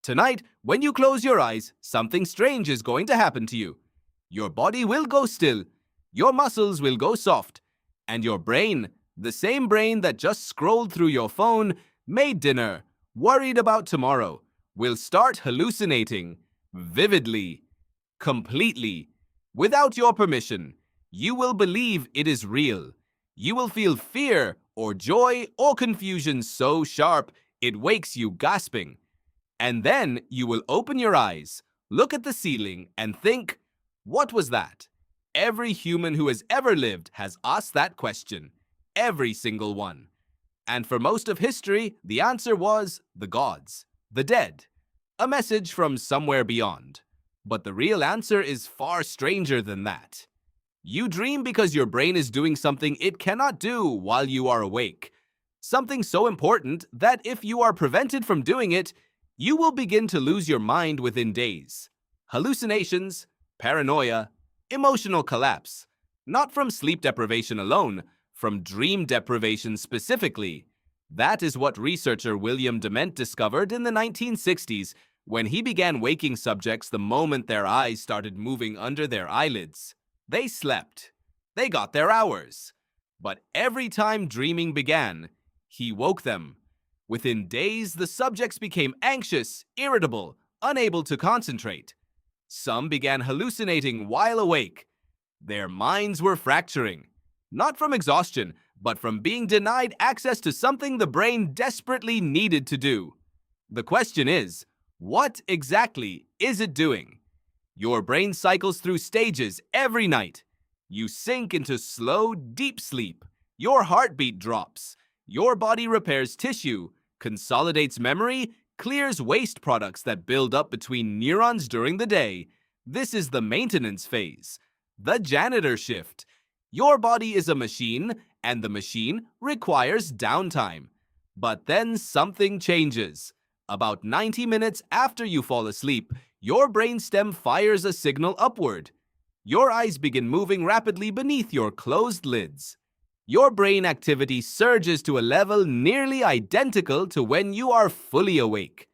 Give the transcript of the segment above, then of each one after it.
Tonight, when you close your eyes, something strange is going to happen to you. Your body will go still, your muscles will go soft, and your brain, the same brain that just scrolled through your phone, made dinner, worried about tomorrow, will start hallucinating vividly, completely, without your permission. You will believe it is real. You will feel fear or joy or confusion so sharp it wakes you gasping. And then you will open your eyes, look at the ceiling, and think, what was that? Every human who has ever lived has asked that question. Every single one. And for most of history, the answer was the gods, the dead. A message from somewhere beyond. But the real answer is far stranger than that. You dream because your brain is doing something it cannot do while you are awake. Something so important that if you are prevented from doing it, you will begin to lose your mind within days. Hallucinations, paranoia, emotional collapse. Not from sleep deprivation alone, from dream deprivation specifically. That is what researcher William Dement discovered in the 1960s when he began waking subjects the moment their eyes started moving under their eyelids. They slept. They got their hours. But every time dreaming began, he woke them. Within days, the subjects became anxious, irritable, unable to concentrate. Some began hallucinating while awake. Their minds were fracturing, not from exhaustion, but from being denied access to something the brain desperately needed to do. The question is, what exactly is it doing? Your brain cycles through stages every night. You sink into slow, deep sleep. Your heartbeat drops. Your body repairs tissue, consolidates memory, clears waste products that build up between neurons during the day. This is the maintenance phase, the janitor shift. Your body is a machine, and the machine requires downtime. But then something changes. About 90 minutes after you fall asleep, your brainstem fires a signal upward. Your eyes begin moving rapidly beneath your closed lids. Your brain activity surges to a level nearly identical to when you are fully awake.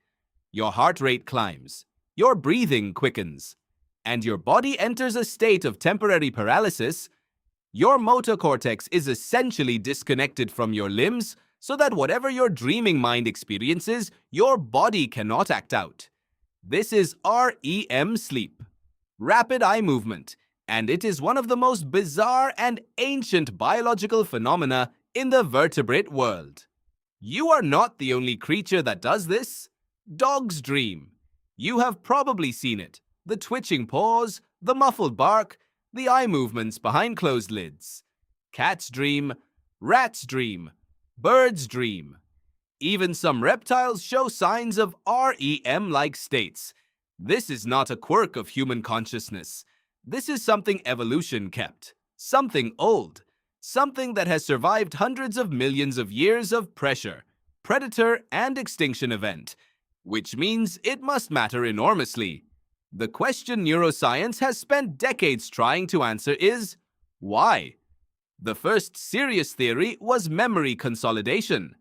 Your heart rate climbs, your breathing quickens, and your body enters a state of temporary paralysis. Your motor cortex is essentially disconnected from your limbs so that whatever your dreaming mind experiences, your body cannot act out. This is REM sleep, rapid eye movement, and it is one of the most bizarre and ancient biological phenomena in the vertebrate world. You are not the only creature that does this. Dogs dream. You have probably seen it. The twitching paws, the muffled bark, the eye movements behind closed lids. Cats dream, rats dream, birds dream. Even some reptiles show signs of REM-like states. This is not a quirk of human consciousness. This is something evolution kept, something old, something that has survived hundreds of millions of years of pressure, predator, and extinction event, which means it must matter enormously. The question neuroscience has spent decades trying to answer is, why? The first serious theory was memory consolidation.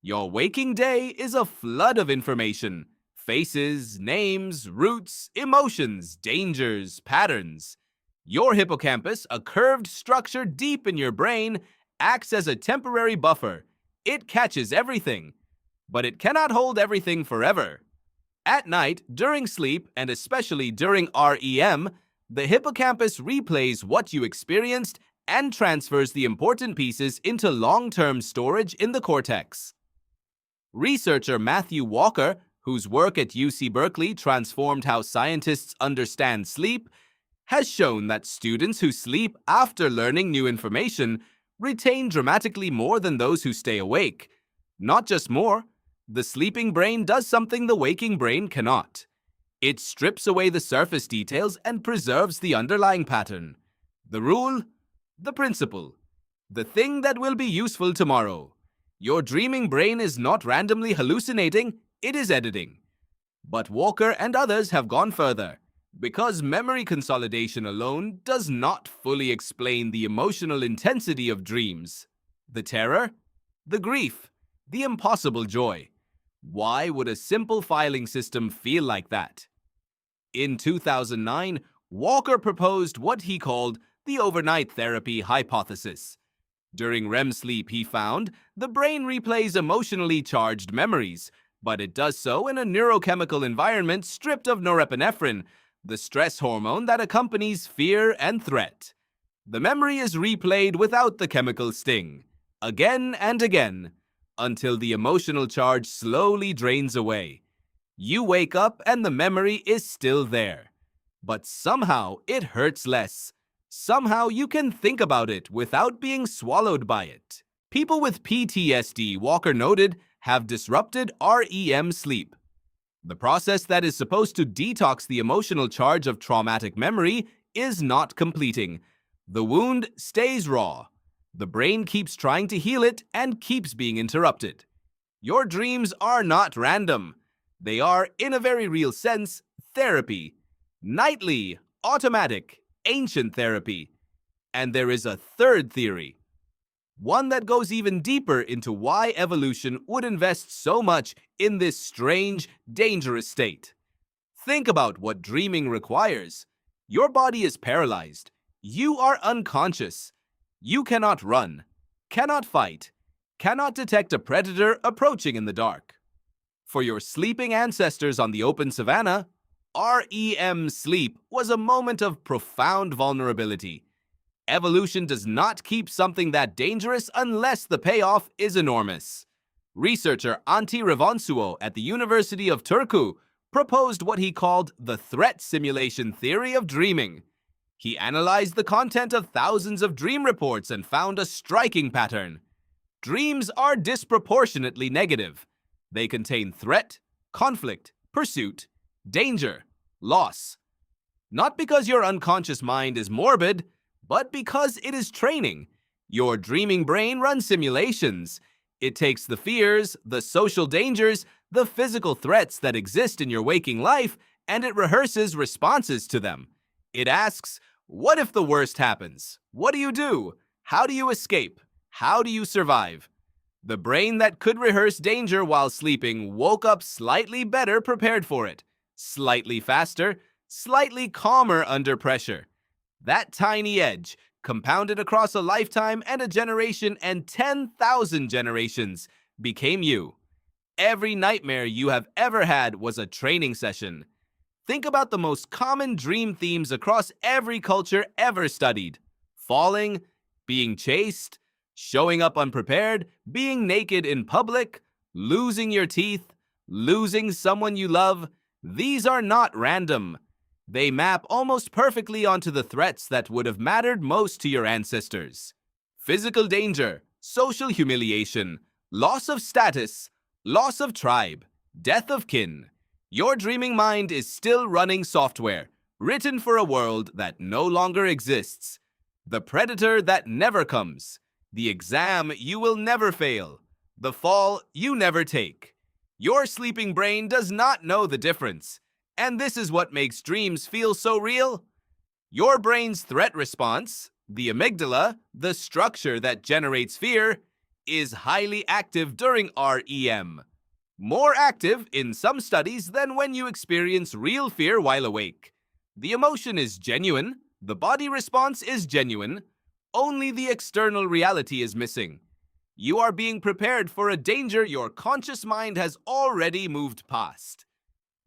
Your waking day is a flood of information. Faces, names, routes, emotions, dangers, patterns. Your hippocampus, a curved structure deep in your brain, acts as a temporary buffer. It catches everything, but it cannot hold everything forever. At night, during sleep, and especially during REM, the hippocampus replays what you experienced and transfers the important pieces into long-term storage in the cortex. Researcher Matthew Walker, whose work at UC Berkeley transformed how scientists understand sleep, has shown that students who sleep after learning new information retain dramatically more than those who stay awake. Not just more, the sleeping brain does something the waking brain cannot. It strips away the surface details and preserves the underlying pattern. The rule, the principle, the thing that will be useful tomorrow. Your dreaming brain is not randomly hallucinating, it is editing. But Walker and others have gone further, because memory consolidation alone does not fully explain the emotional intensity of dreams. The terror, the grief, the impossible joy. Why would a simple filing system feel like that? In 2009, Walker proposed what he called the overnight therapy hypothesis. During REM sleep, he found the brain replays emotionally charged memories, but it does so in a neurochemical environment stripped of norepinephrine, the stress hormone that accompanies fear and threat. The memory is replayed without the chemical sting, again and again, until the emotional charge slowly drains away. You wake up and the memory is still there. But somehow it hurts less. Somehow you can think about it without being swallowed by it. People with PTSD, Walker noted, have disrupted REM sleep. The process that is supposed to detox the emotional charge of traumatic memory is not completing. The wound stays raw. The brain keeps trying to heal it and keeps being interrupted. Your dreams are not random. They are, in a very real sense, therapy. Nightly, automatic, ancient therapy. And there is a third theory. One that goes even deeper into why evolution would invest so much in this strange, dangerous state. Think about what dreaming requires. Your body is paralyzed. You are unconscious. You cannot run, cannot fight, cannot detect a predator approaching in the dark. For your sleeping ancestors on the open savanna, REM sleep was a moment of profound vulnerability. Evolution does not keep something that dangerous unless the payoff is enormous. Researcher Antti Revonsuo at the University of Turku proposed what he called the threat simulation theory of dreaming. He analyzed the content of thousands of dream reports and found a striking pattern. Dreams are disproportionately negative. They contain threat, conflict, pursuit, danger, loss. Not because your unconscious mind is morbid, but because it is training. Your dreaming brain runs simulations. It takes the fears, the social dangers, the physical threats that exist in your waking life, and it rehearses responses to them. It asks, what if the worst happens? What do you do? How do you escape? How do you survive? The brain that could rehearse danger while sleeping woke up slightly better prepared for it, slightly faster, slightly calmer under pressure. That tiny edge, compounded across a lifetime and a generation and 10,000 generations, became you. Every nightmare you have ever had was a training session. Think about the most common dream themes across every culture ever studied. Falling, being chased, showing up unprepared, being naked in public, losing your teeth, losing someone you love. These are not random. They map almost perfectly onto the threats that would have mattered most to your ancestors. Physical danger, social humiliation, loss of status, loss of tribe, death of kin. Your dreaming mind is still running software, written for a world that no longer exists. The predator that never comes. The exam you will never fail. The fall you never take. Your sleeping brain does not know the difference. And this is what makes dreams feel so real. Your brain's threat response, the amygdala, the structure that generates fear, is highly active during REM. More active in some studies than when you experience real fear while awake. The emotion is genuine, the body response is genuine, only the external reality is missing. You are being prepared for a danger your conscious mind has already moved past.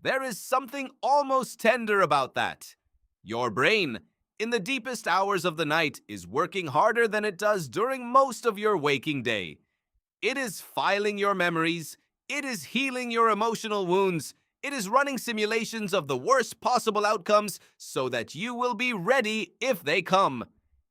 There is something almost tender about that. Your brain, in the deepest hours of the night, is working harder than it does during most of your waking day. It is filing your memories. It is healing your emotional wounds. It is running simulations of the worst possible outcomes so that you will be ready if they come.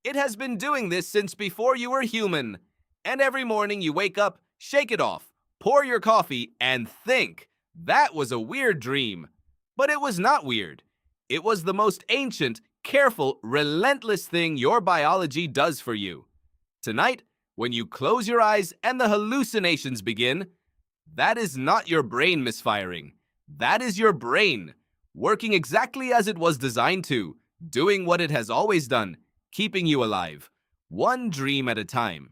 It has been doing this since before you were human. And every morning you wake up, shake it off, pour your coffee, and think, that was a weird dream. But it was not weird. It was the most ancient, careful, relentless thing your biology does for you. Tonight, when you close your eyes and the hallucinations begin, that is not your brain misfiring. That is your brain, working exactly as it was designed to, doing what it has always done, keeping you alive, one dream at a time.